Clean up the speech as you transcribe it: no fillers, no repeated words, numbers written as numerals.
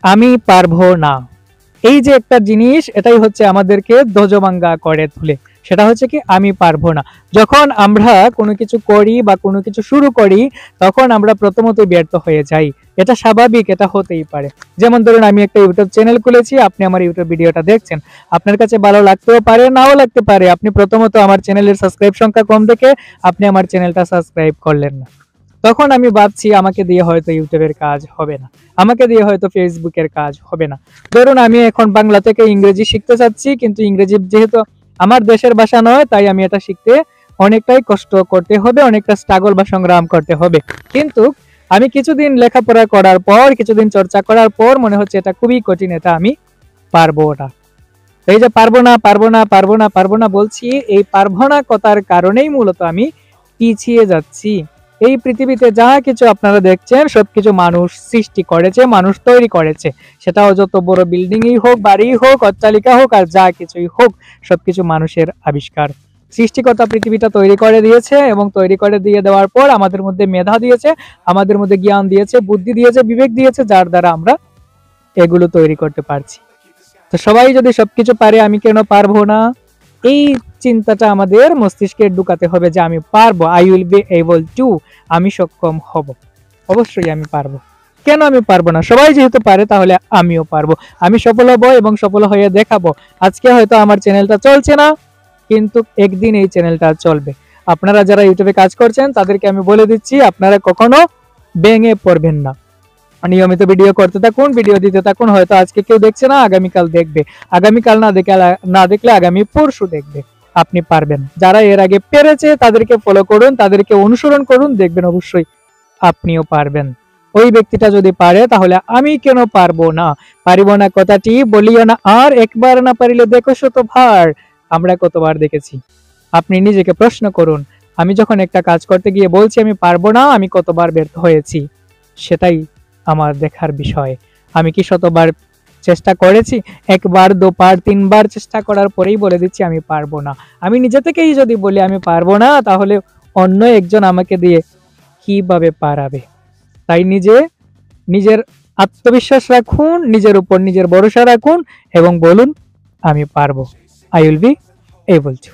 আমি পারবো না, এই যে একটা জিনিস, এটাই হচ্ছে আমাদেরকে ধ্বজভঙ্গ করে তুলে। সেটা হচ্ছে কি, আমি পারবো না। যখন আমরা কোনো কিছু করি বা কোনো কিছু শুরু করি, তখন আমরা প্রথমত ব্যর্থ হয়ে যাই। এটা স্বাভাবিক, এটা হতেই পারে। যেমন ধরুন, আমি একটা ইউটিউব চ্যানেল খুলেছি, আপনি আমার ইউটিউব ভিডিওটা দেখছেন, আপনার কাছে ভালো লাগতেও পারে, নাও লাগতে পারে। আপনি প্রথমত আমার চ্যানেলের সাবস্ক্রাইব সংখ্যা কম দেখে আপনি আমার চ্যানেলটা সাবস্ক্রাইব করলেন না। তখন আমি ভাবছি আমাকে দিয়ে হয়তো ইউটিউবের কাজ হবে না, আমাকে দিয়ে হয়তো ফেসবুকের কাজ হবে না। ধরুন, আমি এখন বাংলা থেকে ইংরেজি শিখতে চাচ্ছি, কিন্তু ইংরেজি যেহেতু আমার দেশের ভাষা নয়, তাই আমি এটা শিখতে অনেকটাই কষ্ট করতে হবে, অনেকটা স্ট্রাগল বা সংগ্রাম করতে হবে। কিন্তু আমি কিছুদিন লেখাপড়া করার পর, কিছুদিন চর্চা করার পর মনে হচ্ছে এটা খুবই কঠিন, এটা আমি পারবো না। এই যে পারবো না পারবো না পারবো না পারবো না বলছি, এই পারবো না কথার কারণেই মূলত আমি পিছিয়ে যাচ্ছি। এই পৃথিবীতে যা কিছু আপনারা দেখছেন, সবকিছু মানুষ সৃষ্টি করেছে, মানুষ তৈরি করেছে। সেটা যত বড় বিল্ডিংই হোক, বাড়ি হোক, অট্টালিকা হোক, আর যা কিছুই হোক, সবকিছু মানুষের আবিষ্কার। সৃষ্টিকর্তা পৃথিবীটা তৈরি করে দিয়েছে, এবং তৈরি করে দিয়ে দেওয়ার পর আমাদের মধ্যে মেধা দিয়েছে, আমাদের মধ্যে জ্ঞান দিয়েছে, বুদ্ধি দিয়েছে, বিবেক দিয়েছে, যার দ্বারা আমরা এগুলো তৈরি করতে পারছি। তো সবাই যদি সবকিছু পারে, আমি কেন পারবো না? এই চিন্তাটা আমাদের মস্তিষ্কে ঢুকাতে হবে যে আমি পারবো, I will be able to, আমি সক্ষম হব, অবশ্যই আমি পারবো। কেন আমি পারবো না? সবাই যেহেতু পারে, তাহলে আমিও পারবো। আমি সফল হব এবং সফল হয়ে দেখাবো। আজকে হয়তো আমার চ্যানেলটা চলছে না, কিন্তু একদিন এই চ্যানেলটা চলবে। আপনারা যারা ইউটিউবে কাজ করছেন, তাদেরকে আমি বলে দিচ্ছি, আপনারা কখনো ভেঙে পড়বেন না। নিয়মিত ভিডিও করতে থাকুন, ভিডিও দিতে থাকুন। হয়তো আজকে কেউ দেখছে না, আগামীকাল দেখবে, আগামীকাল না দেখলে আগামী পরশু দেখবে। আপনি পারবেন। যারা এর আগে পেরেছে তাদেরকে ফলো করুন, তাদেরকে অনুসরণ করুন, দেখবেন অবশ্যই আপনিও পারবেন। ওই ব্যক্তিটা যদি পারে, তাহলে আমি কেন পারবো না? পারিব না কথাটি বলিও না আর, একবার না পারিলে দেখো শতবার। আমরা কতবার দেখেছি? আপনি নিজেকে প্রশ্ন করুন, আমি যখন একটা কাজ করতে গিয়ে বলছি আমি পারবো না, আমি কতবার ব্যর্থ হয়েছি? সেটাই আমার দেখার বিষয়। আমি কি শতবার চেষ্টা করেছি? একবার, দুবার, তিনবার চেষ্টা করার পরেই বলে দিচ্ছি আমি পারবো না। আমি নিজে থেকেই যদি বলি আমি পারবো না, তাহলে অন্য একজন আমাকে দিয়ে কিভাবে পারাবে? তাই নিজের আত্মবিশ্বাস রাখুন, নিজের উপর নিজের ভরসা রাখুন, এবং বলুন আমি পারবো। I will be able to.